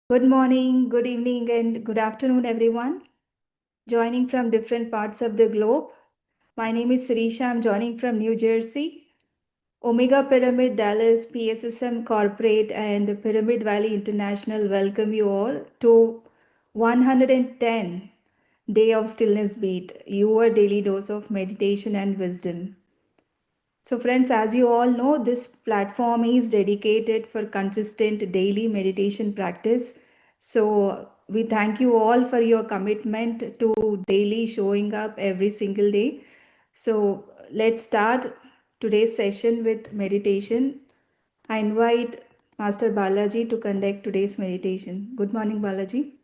Good morning, good evening, and good afternoon, everyone. Joining from different parts of the globe. My name is Sirisha. I'm joining from New Jersey. Omega Pyramid, Dallas, PSSM Corporate, and Pyramid Valley International welcome you all to 110 Day of Stillness Beat, your daily dose of meditation and wisdom. So, friends, as you all know, this platform is dedicated for consistent daily meditation practice. So, we thank you all for your commitment to daily showing up every single day. So, let's start today's session with meditation. I invite Master Balaji to conduct today's meditation. Good morning, Balaji.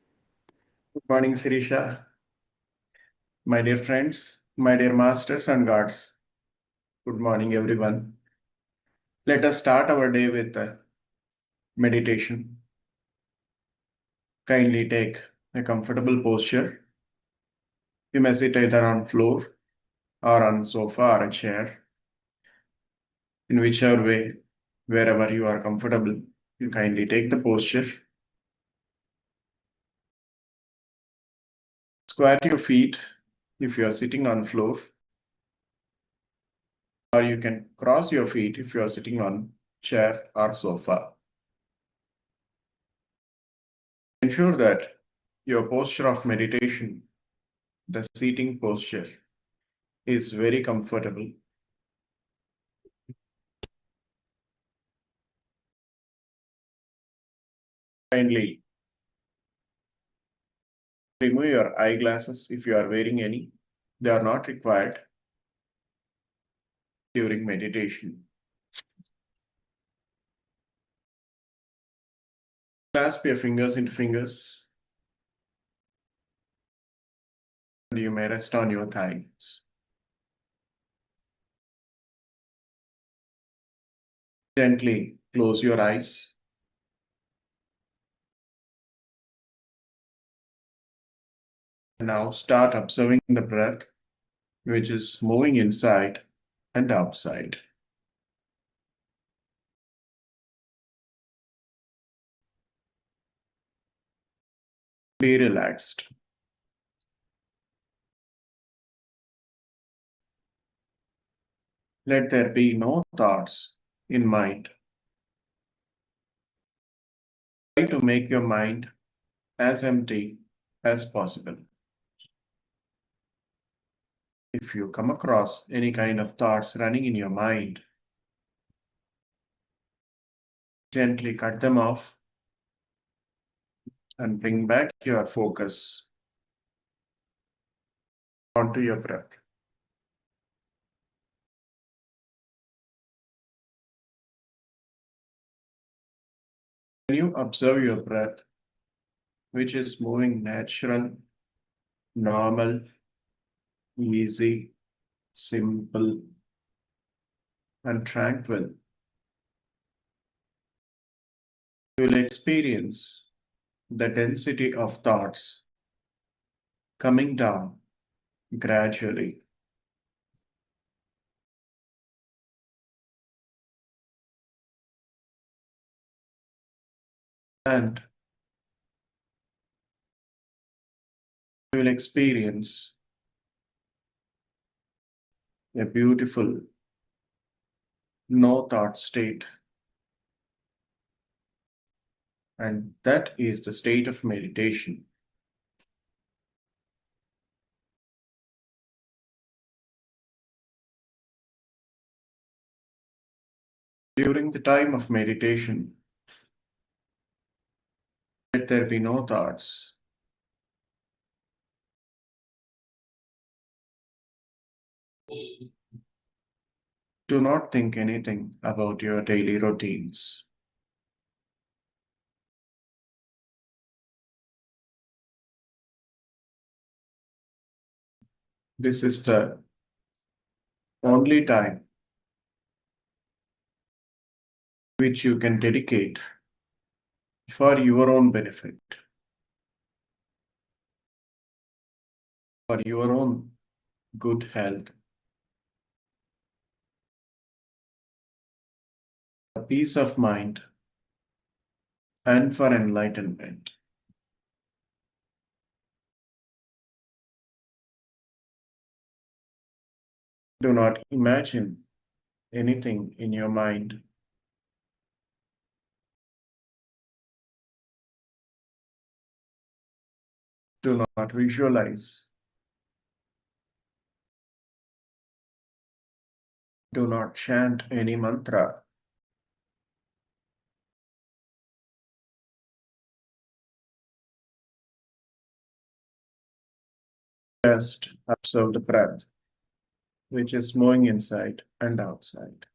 Good morning, Sirisha. My dear friends, my dear masters and gods. Good morning, everyone. Let us start our day with meditation. Kindly take a comfortable posture. You may sit either on floor or on sofa or a chair. In whichever way, wherever you are comfortable, you kindly take the posture. Squat your feet if you are sitting on floor, or you can cross your feet if you are sitting on chair or sofa. Ensure that your posture of meditation, the seating posture, is very comfortable. Kindly remove your eyeglasses if you are wearing any. They are not required during meditation. Clasp your fingers into fingers, and you may rest on your thighs. Gently close your eyes. Now start observing the breath, which is moving inside and outside. Be relaxed. Let there be no thoughts in mind. Try to make your mind as empty as possible. If you come across any kind of thoughts running in your mind, gently cut them off and bring back your focus onto your breath. When you observe your breath, which is moving natural, normal, easy, simple, and tranquil, you will experience the density of thoughts coming down gradually. And you will experience a beautiful no thought state. And that is the state of meditation. During the time of meditation, let there be no thoughts. Do not think anything about your daily routines. This is the only time which you can dedicate for your own benefit, for your own good health, peace of mind, and for enlightenment. Do not imagine anything in your mind. Do not visualize. Do not chant any mantra. Just observe the breath, which is moving inside and outside.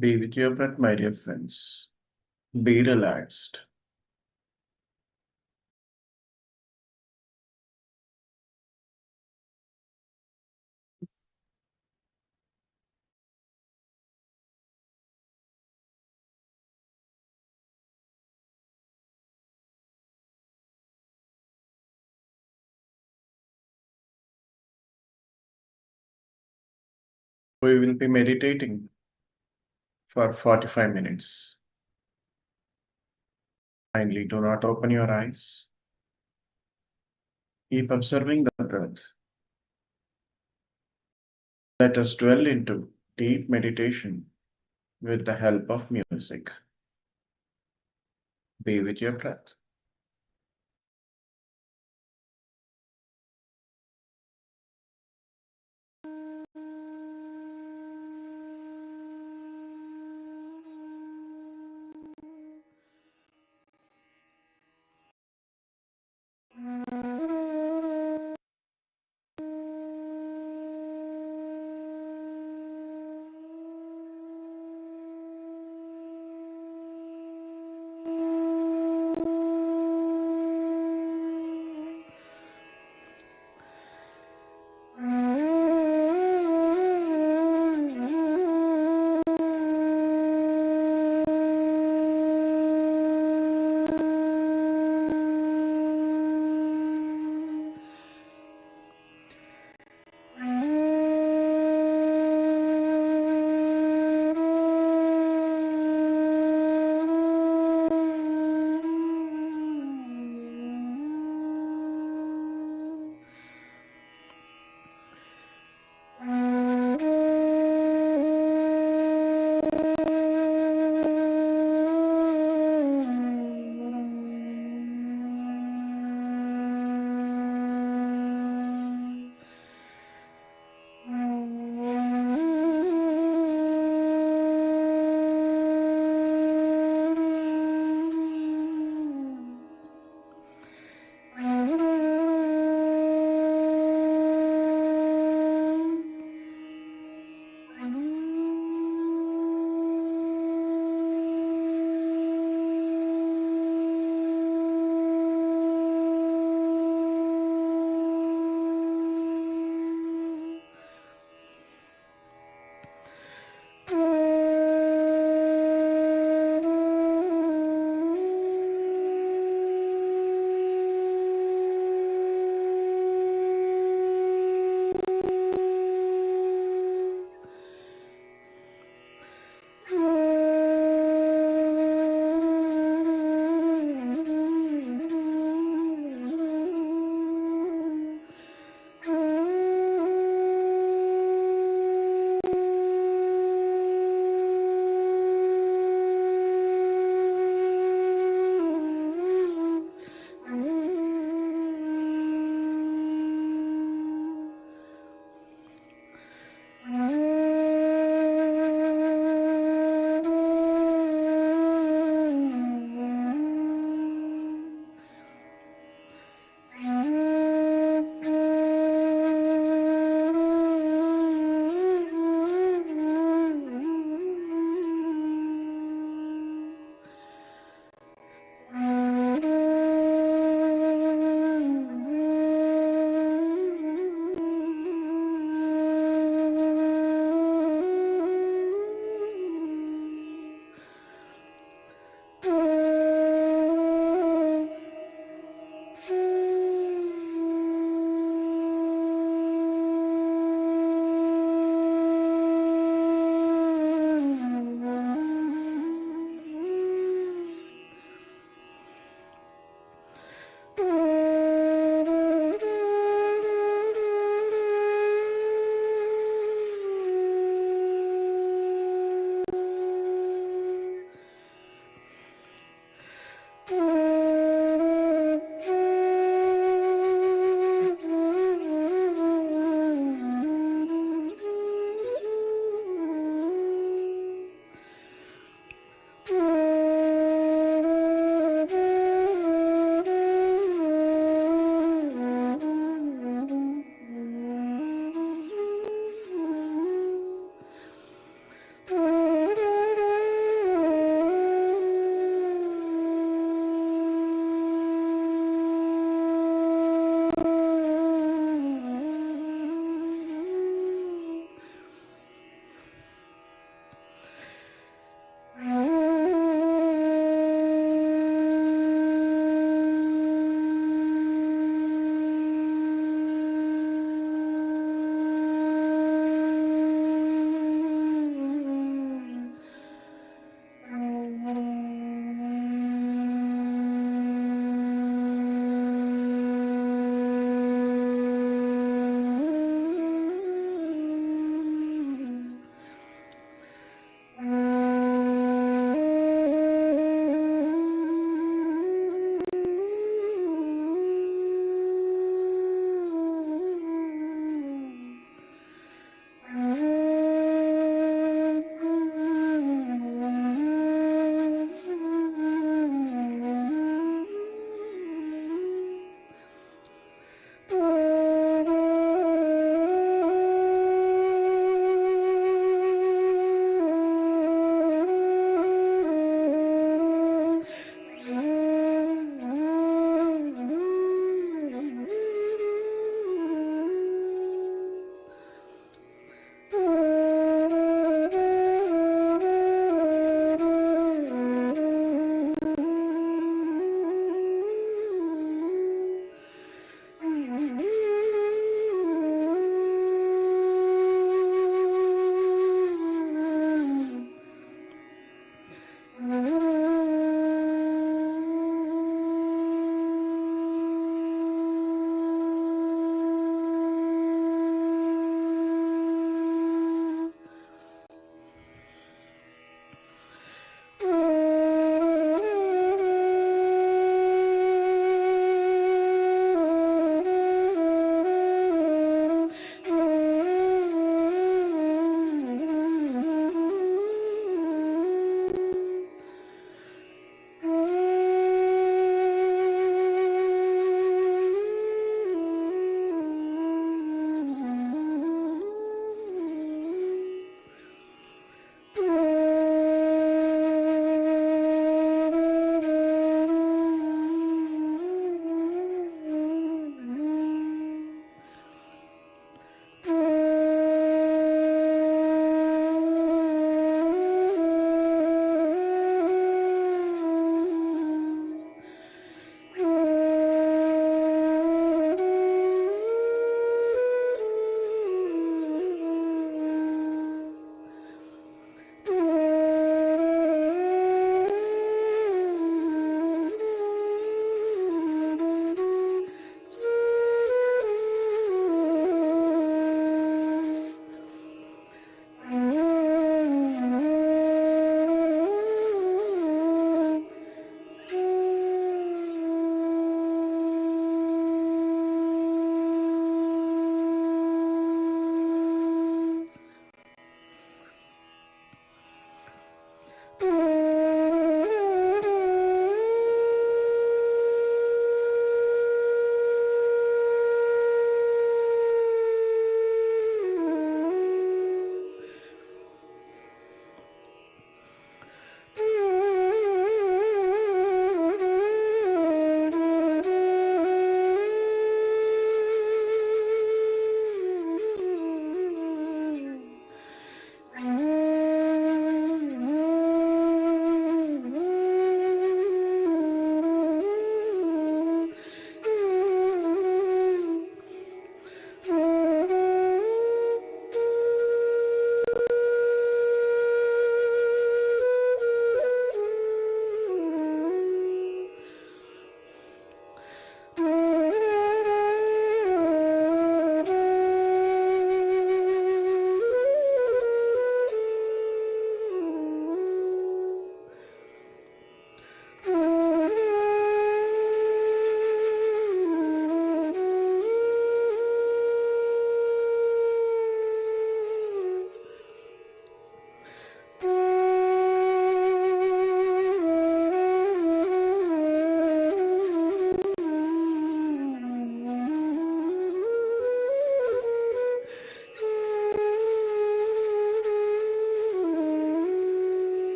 Be with your breath, my dear friends. Be relaxed. We will be meditating for 45 minutes. Kindly do not open your eyes. Keep observing the breath. Let us dwell into deep meditation with the help of music. Be with your breath.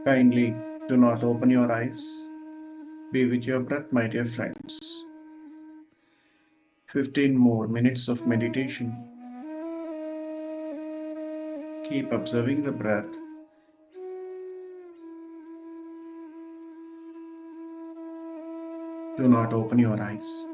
Kindly do not open your eyes. Be with your breath, my dear friends. 15 more minutes of meditation. Keep observing the breath. Do not open your eyes.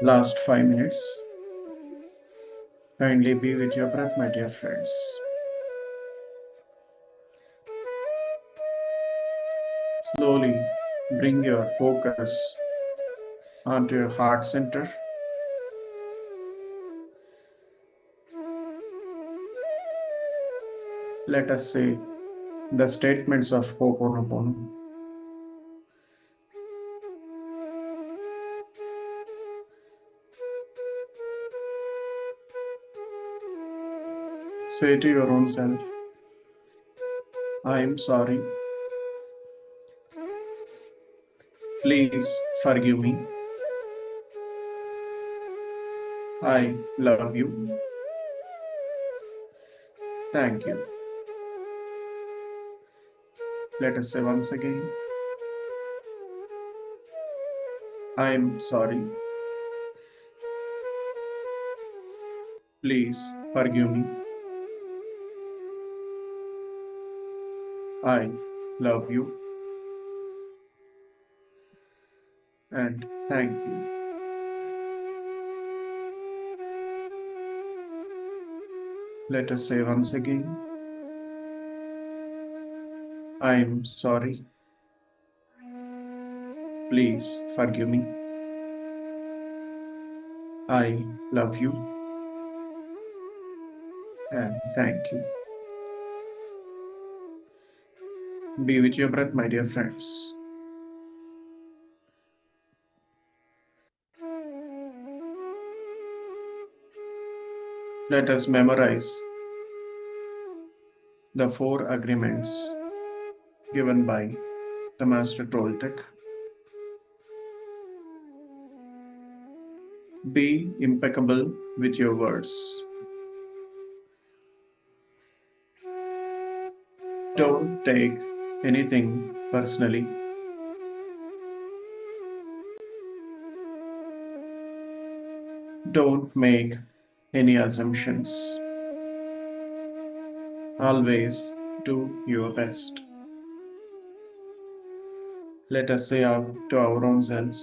Last 5 minutes. Kindly be with your breath, my dear friends. Slowly bring your focus onto your heart center. Let us say the statements of Ho'oponopono. Say to your own self, I am sorry. Please forgive me. I love you. Thank you. Let us say once again, I am sorry. Please forgive me. I love you. And thank you. Let us say once again, I am sorry. Please forgive me. I love you. And thank you. Be with your breath, my dear friends. Let us memorize the 4 agreements given by the Master Toltec. Be impeccable with your words. Don't take anything personally. Don't make any assumptions. Always do your best. Let us say out to our own selves,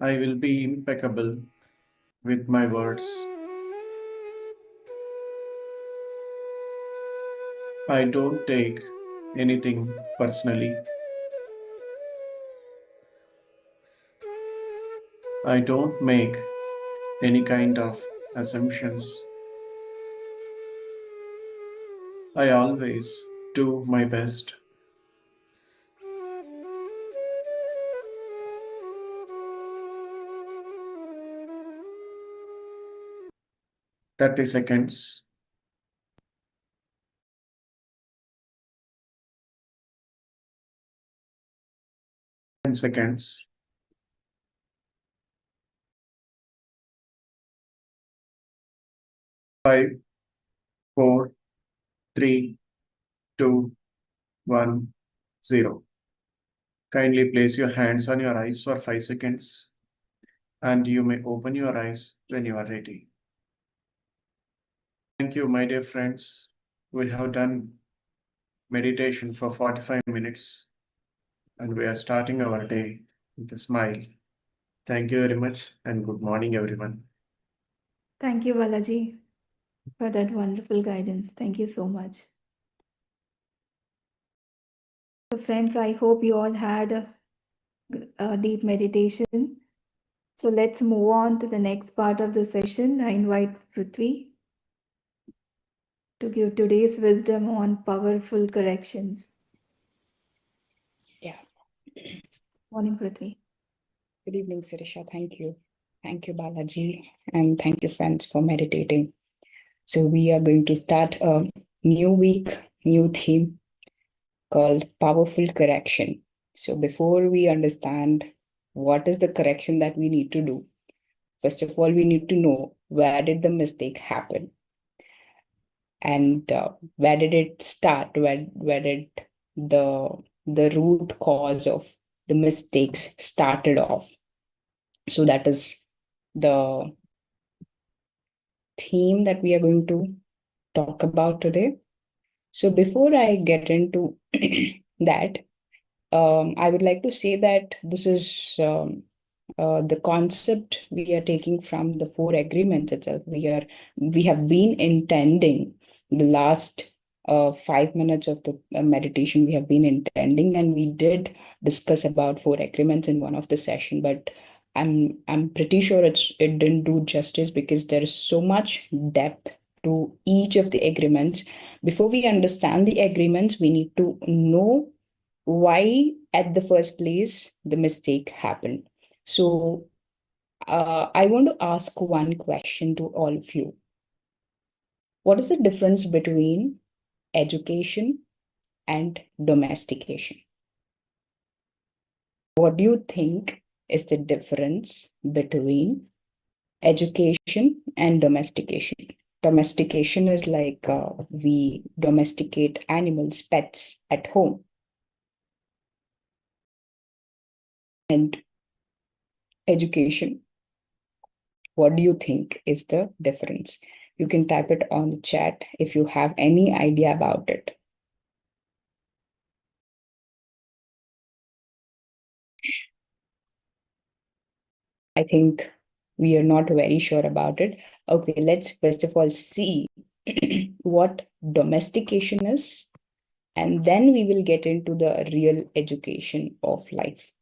I will be impeccable with my words. I don't take anything personally. I don't make any kind of assumptions. I always do my best. "30 seconds. 10 seconds. 5, 4, 3, 2, 1, 0. Kindly place your hands on your eyes for 5 seconds and you may open your eyes when you are ready. Thank you, my dear friends. We have done meditation for 45 minutes and we are starting our day with a smile. Thank you very much and good morning, everyone. Thank you, Balaji, for that wonderful guidance. Thank you so much. So, friends, I hope you all had a deep meditation. So, let's move on to the next part of the session. I invite Prithvi to give today's wisdom on powerful corrections. Yeah. Morning, Prithvi. Good evening, Sirisha. Thank you. Thank you, Balaji. And thank you, friends, for meditating. So we are going to start a new week, new theme called Powerful Correction. So before we understand what is the correction that we need to do, first of all, we need to know where did the mistake happen? And where did it start? Where did the root cause of the mistakes started off? So that is the theme that we are going to talk about today. So before I get into that, I would like to say that this is the concept we are taking from the 4 agreements itself. We have been intending the last 5 minutes of the meditation. We have been intending, and we did discuss about 4 agreements in one of the session, but I'm pretty sure it didn't do justice, because there is so much depth to each of the agreements. Before we understand the agreements, we need to know why at the first place the mistake happened. So I want to ask one question to all of you. What is the difference between education and domestication? What do you think is the difference between education and domestication? Domestication is like we domesticate animals, pets at home. And education, what do you think is the difference? You can type it on the chat if you have any idea about it. I think we are not very sure about it. Okay, let's first of all see what domestication is, and then we will get into the real education of life.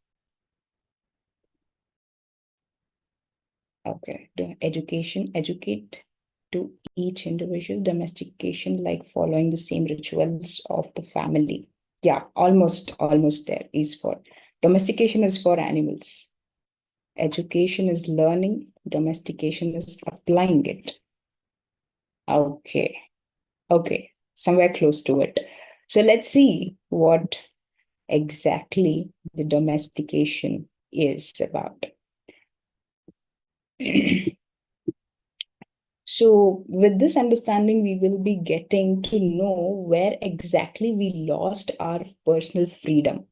Okay, the education, educate to each individual. Domestication, like following the same rituals of the family. Yeah, almost there is for. Domestication is for animals. Education is learning. Domestication is applying it. Okay, somewhere close to it. So let's see what exactly the domestication is about. So with this understanding, we will be getting to know where exactly we lost our personal freedom.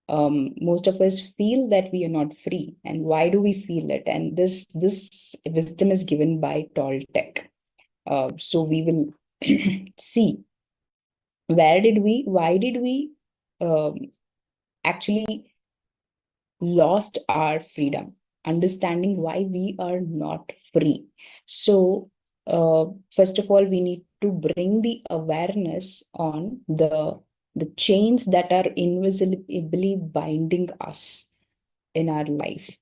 Most of us feel that we are not free. And why do we feel it? And this wisdom is given by Toltec. So we will see why did we actually lost our freedom, understanding why we are not free. So first of all, we need to bring the awareness on the chains that are invisibly binding us in our life.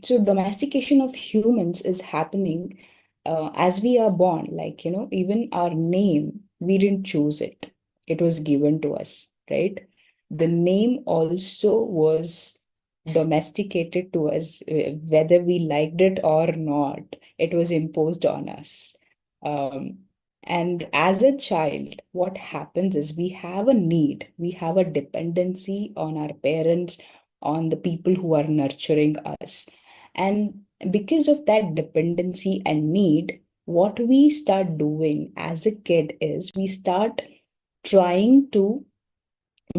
So domestication of humans is happening as we are born. Like, even our name, we didn't choose it. It was given to us, right? The name also was domesticated to us, whether we liked it or not. It was imposed on us. And as a child, what happens is we have a need, we have a dependency on our parents, on the people who are nurturing us. And because of that dependency and need, what we start doing as a kid is we start trying to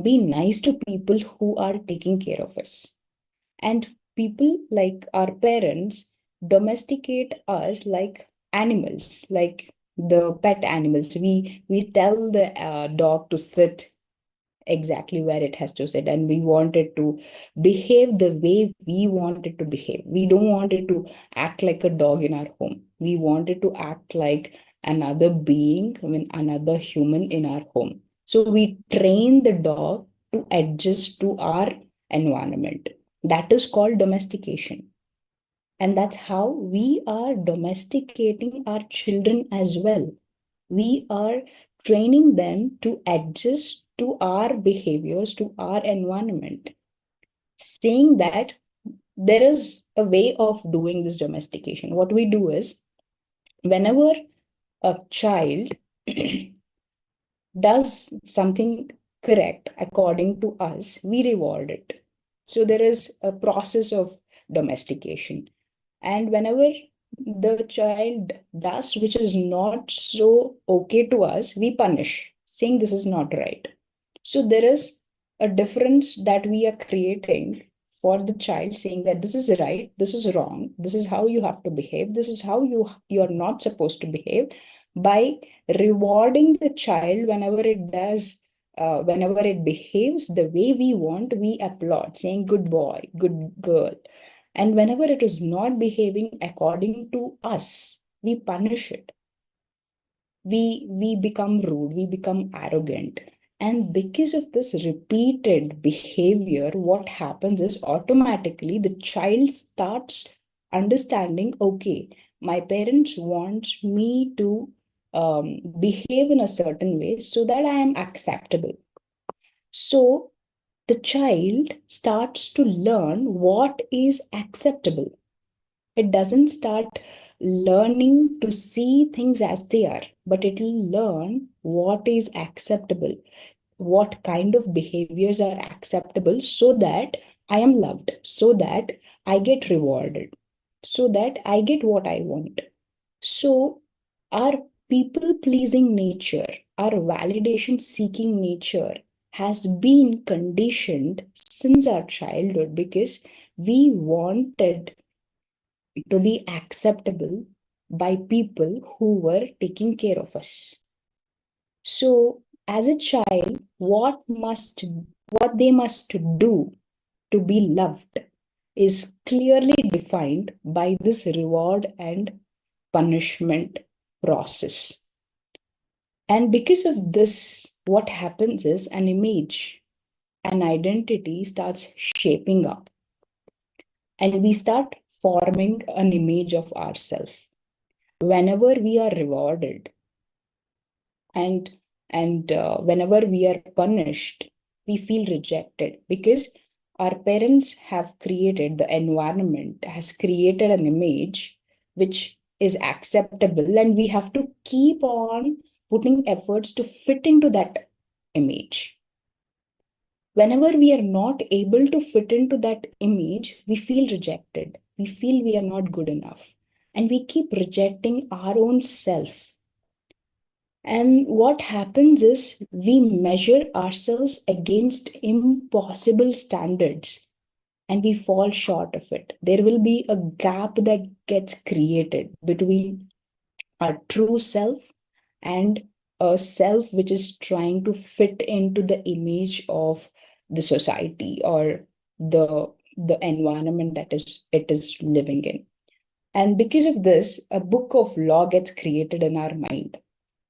be nice to people who are taking care of us. And people like our parents domesticate us like animals, like the pet animals. We tell the dog to sit exactly where it has to sit, and we want it to behave the way we want it to behave. We don't want it to act like a dog in our home. We want it to act like another being, another human in our home. So we train the dog to adjust to our environment. That is called domestication. And that's how we are domesticating our children as well. We are training them to adjust to our behaviors, to our environment, saying that there is a way of doing this domestication. What we do is, whenever a child does something correct according to us, we reward it. So there is a process of domestication. And whenever the child does which is not so okay to us, we punish, saying this is not right. So there is a difference that we are creating for the child, saying that this is right, this is wrong, this is how you have to behave, this is how you are not supposed to behave, by rewarding the child whenever it does whenever it behaves the way we want, we applaud, saying good boy, good girl. And whenever it is not behaving according to us, we punish it. We become rude, we become arrogant. And because of this repeated behavior, what happens is automatically the child starts understanding, okay, my parents want me to behave in a certain way so that I am acceptable. So the child starts to learn what is acceptable. It doesn't start learning to see things as they are, but it will learn what is acceptable, what kind of behaviors are acceptable, so that I am loved, so that I get rewarded, so that I get what I want. So our people-pleasing nature, our validation-seeking nature has been conditioned since our childhood because we wanted to be acceptable by people who were taking care of us. So as a child, what they must do to be loved is clearly defined by this reward and punishment process. And because of this, what happens is an image, an identity starts shaping up, and we start forming an image of ourselves. Whenever we are rewarded and whenever we are punished, we feel rejected because our parents have created, the environment has created an image which is acceptable, and we have to keep on putting efforts to fit into that image. Whenever we are not able to fit into that image, we feel rejected. We feel we are not good enough. And we keep rejecting our own self. And what happens is we measure ourselves against impossible standards and we fall short of it. There will be a gap that gets created between our true self and a self which is trying to fit into the image of the society or the environment that it is living in. And because of this, a book of law gets created in our mind.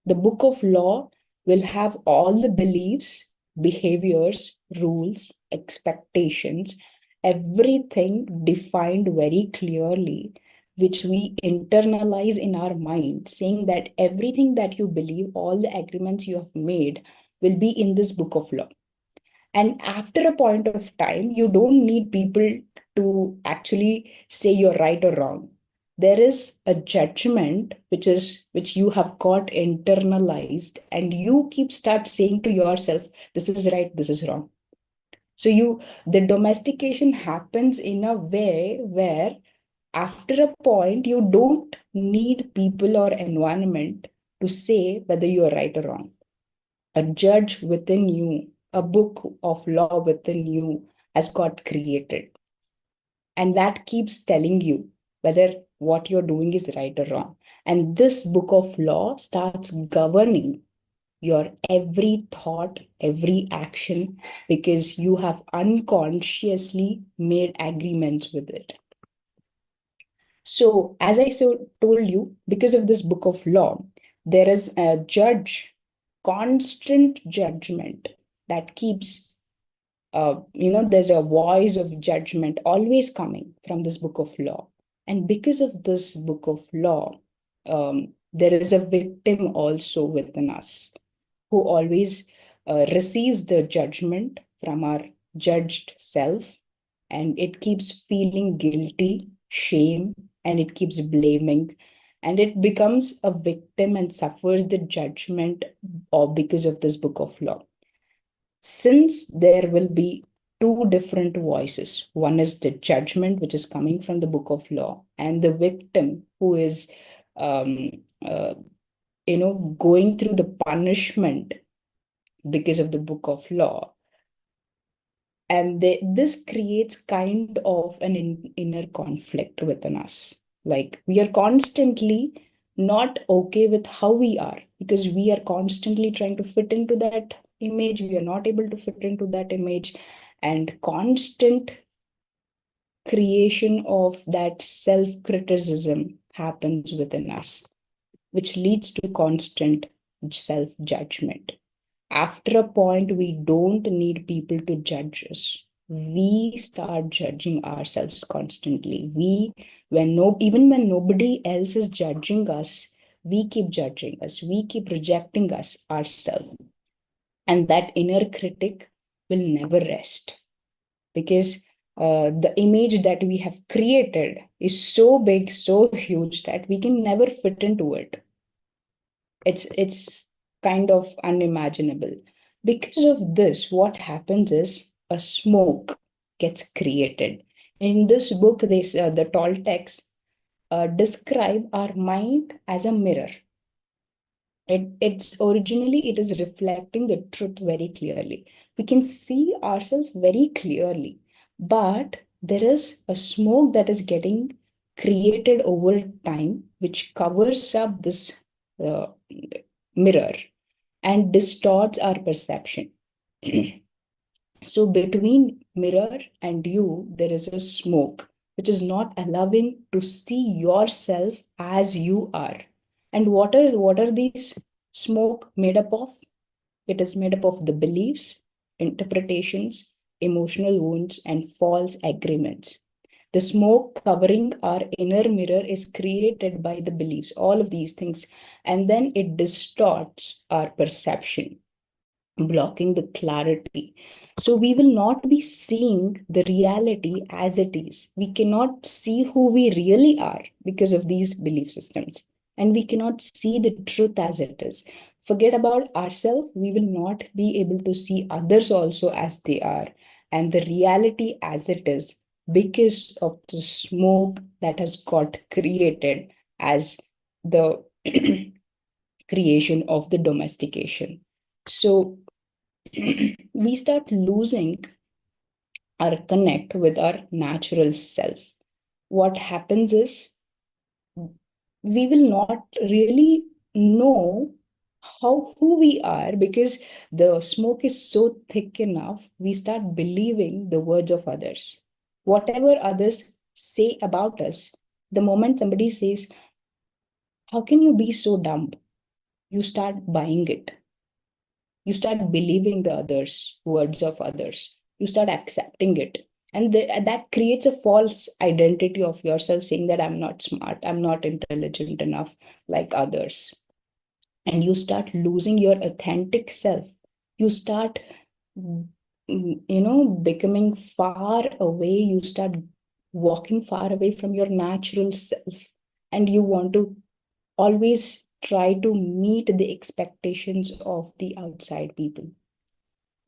The book of law will have all the beliefs, behaviors, rules, expectations, everything defined very clearly, which we internalize in our mind, saying that everything that you believe, all the agreements you have made, will be in this book of law. And after a point of time, you don't need people to actually say you're right or wrong. There is a judgment which you have got internalized, and you start saying to yourself, this is right, this is wrong. So the domestication happens in a way where after a point, you don't need people or environment to say whether you're right or wrong. A judge within you, a book of law within you has got created. And that keeps telling you whether what you're doing is right or wrong. And this book of law starts governing your every thought, every action, because you have unconsciously made agreements with it. So, as I told you, because of this book of law, there is a constant judgment that keeps, there's a voice of judgment always coming from this book of law. And because of this book of law, there is a victim also within us who always receives the judgment from our judged self, and it keeps feeling guilty, shame, and it keeps blaming, and it becomes a victim and suffers the judgment or because of this book of law. Since there will be two different voices, one is the judgment which is coming from the book of law, and the victim who is going through the punishment because of the book of law. And this creates kind of an inner conflict within us. Like we are constantly not okay with how we are because we are constantly trying to fit into that image, we are not able to fit into that image, and constant creation of that self-criticism happens within us, which leads to constant self-judgment. After a point, we don't need people to judge us. We start judging ourselves constantly. Even when nobody else is judging us, we keep judging us. We keep rejecting us ourselves. And that inner critic will never rest, because the image that we have created is so big, so huge, that we can never fit into it. It's kind of unimaginable. Because of this, what happens is a smoke gets created. In this book, the Toltecs describe our mind as a mirror. It's originally, it is reflecting the truth very clearly. We can see ourselves very clearly, but there is a smoke that is getting created over time, which covers up this uh, mirror and distorts our perception. So between mirror and you, there is a smoke, which is not allowing to see yourself as you are. And what are these smoke made up of? It is made up of the beliefs, interpretations, emotional wounds, and false agreements. The smoke covering our inner mirror is created by the beliefs, all of these things, and then it distorts our perception, blocking the clarity. So we will not be seeing the reality as it is. We cannot see who we really are because of these belief systems. And we cannot see the truth as it is. Forget about ourselves. We will not be able to see others also as they are, and the reality as it is, because of the smoke that has got created as the creation of the domestication. So we start losing our connect with our natural self. What happens is we will not really know who we are, because the smoke is so thick enough. We start believing the words of others. Whatever others say about us, the moment somebody says, "How can you be so dumb?" you start buying it. You start believing the others, words of others. You start accepting it. And that creates a false identity of yourself, saying that I'm not smart, I'm not intelligent enough like others. And you start losing your authentic self. You start, becoming far away. You start walking far away from your natural self. And you want to always try to meet the expectations of the outside people.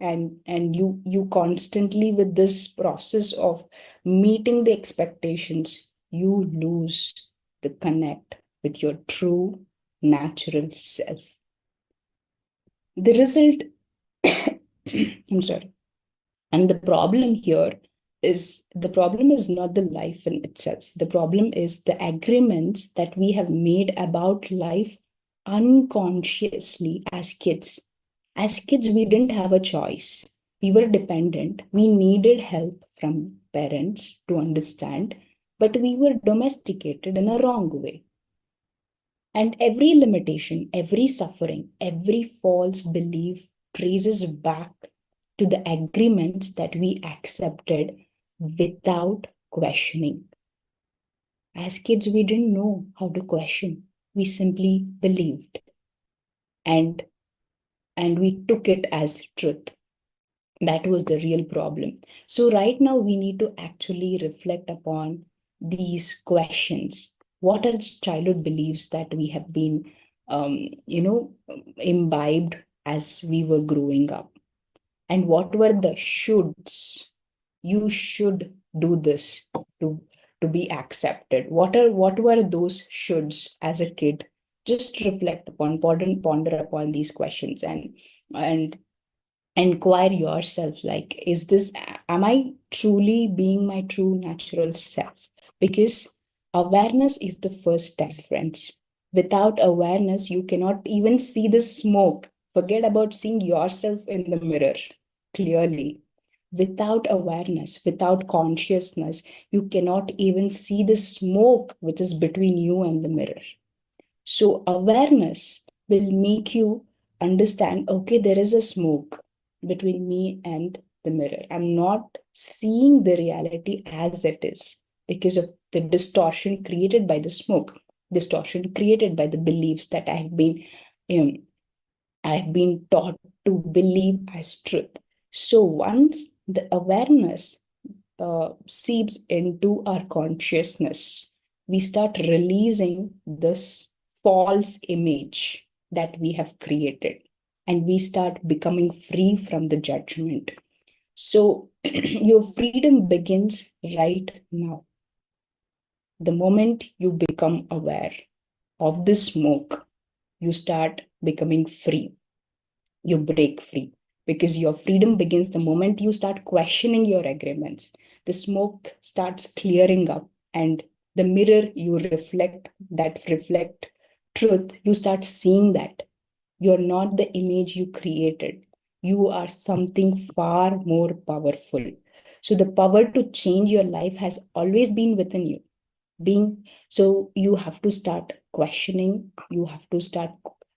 And you constantly, with this process of meeting the expectations, you lose the connect with your true natural self. The result, I'm sorry. And the problem here is, the problem is not the life in itself. The problem is the agreements that we have made about life unconsciously as kids. As kids, we didn't have a choice. We were dependent. We needed help from parents to understand, but we were domesticated in a wrong way. And every limitation, every suffering, every false belief traces back to the agreements that we accepted without questioning. As kids, we didn't know how to question. We simply believed. And we took it as truth. That was the real problem. So right now we need to actually reflect upon these questions. What are the childhood beliefs that we have been, imbibed as we were growing up? And what were the shoulds? You should do this to be accepted. What were those shoulds as a kid? Just reflect upon, ponder upon these questions, and inquire yourself, like, am I truly being my true natural self? Because awareness is the first step, friends. Without awareness, you cannot even see the smoke. Forget about seeing yourself in the mirror clearly. Without awareness, without consciousness, you cannot even see the smoke which is between you and the mirror. So awareness will make you understand, okay, there is a smoke between me and the mirror. I'm not seeing the reality as it is because of the distortion created by the smoke, distortion created by the beliefs that I've been taught to believe as truth. So once the awareness seeps into our consciousness, we start releasing this false image that we have created, and we start becoming free from the judgment. So your freedom begins right now. The moment you become aware of the smoke, you start becoming free. You break free, because your freedom begins the moment you start questioning your agreements. The smoke starts clearing up, and the mirror you reflect truth, you start seeing that you're not the image you created. You are something far more powerful. So the power to change your life has always been within you. So you have to start questioning, you have to start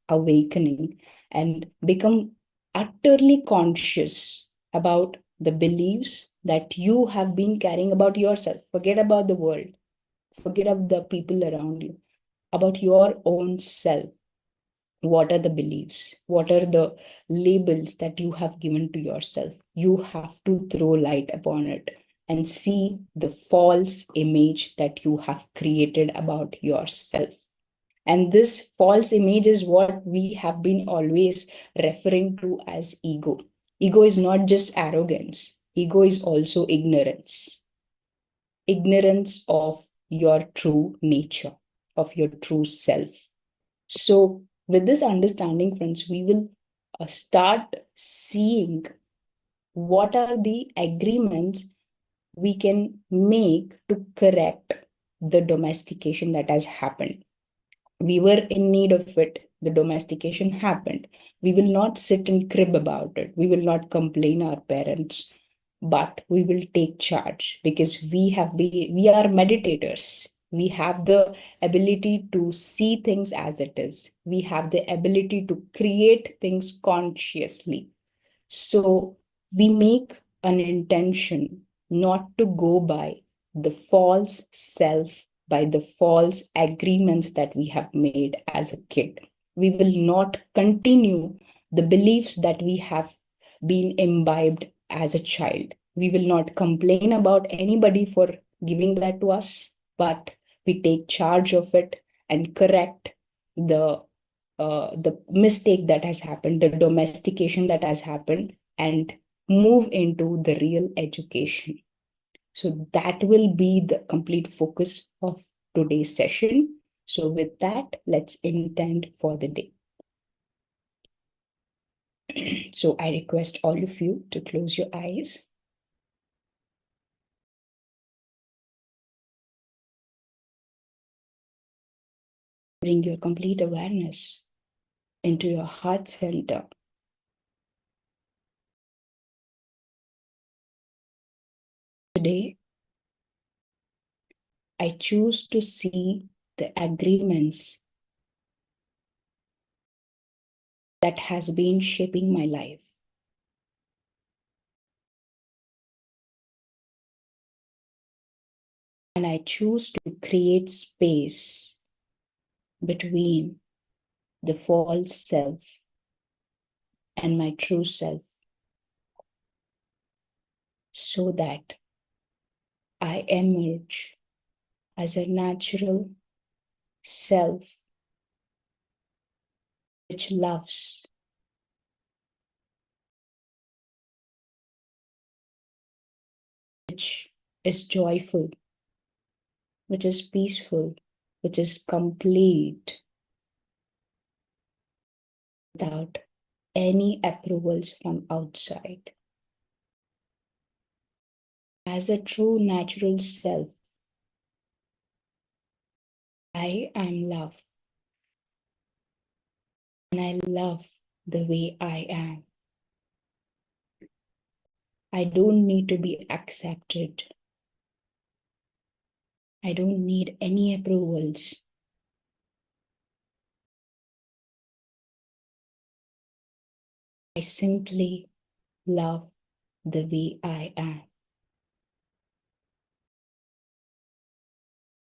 awakening, and become utterly conscious about the beliefs that you have been carrying about yourself. Forget about the world, forget about the people around you, about your own self. What are the beliefs? What are the labels that you have given to yourself? You have to throw light upon it and see the false image that you have created about yourself. And this false image is what we have been always referring to as ego. Ego is not just arrogance, ego is also ignorance. Ignorance of your true nature, of your true self. So, with this understanding, friends, we will start seeing what are the agreements we can make to correct the domestication that has happened. We were in need of it. The domestication happened. We will not sit and crib about it. We will not complain our parents, but we will take charge, because we are meditators. We have the ability to see things as it is. We have the ability to create things consciously. So we make an intention not to go by the false self, by the false agreements that we have made as a kid. We will not continue the beliefs that we have been imbibed as a child. We will not complain about anybody for giving that to us, but we take charge of it and correct the mistake that has happened, the domestication that has happened, and move into the real education. So that will be the complete focus of today's session. So with that, let's intend for the day. So I request all of you to close your eyes. Bring your complete awareness into your heart center. Today, I choose to see the agreements that has been shaping my life. And I choose to create space between the false self and my true self, so that I emerge as a natural self which loves, which is joyful, which is peaceful, which is complete, without any approvals from outside. As a true natural self, I am love. And I love the way I am. I don't need to be accepted. I don't need any approvals. I simply love the way I am.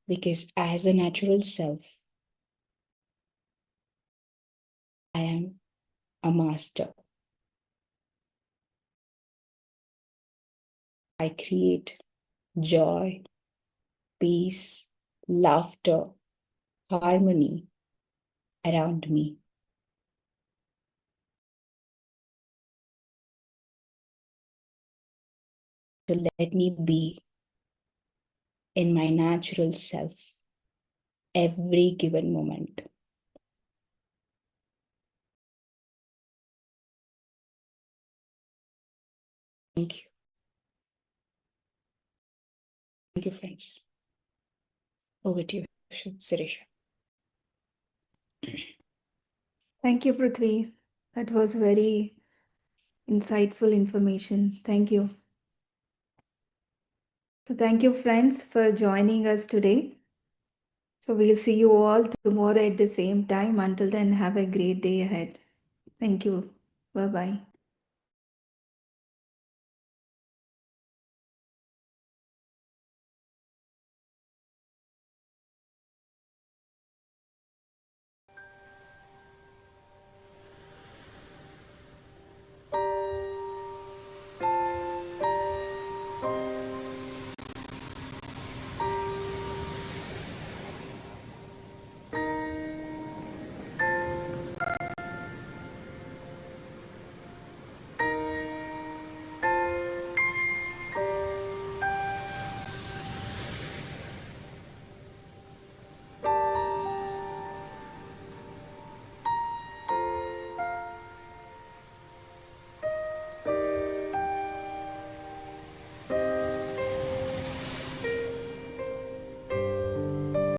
Because as a natural self, I am a master. I create joy, peace, laughter, harmony around me. So let me be in my natural self every given moment. Thank you. Thank you, friends. Over to you, Sirisha. Thank you, Prithvi. That was very insightful information. Thank you. So thank you, friends, for joining us today. So we'll see you all tomorrow at the same time. Until then, have a great day ahead. Thank you. Bye-bye.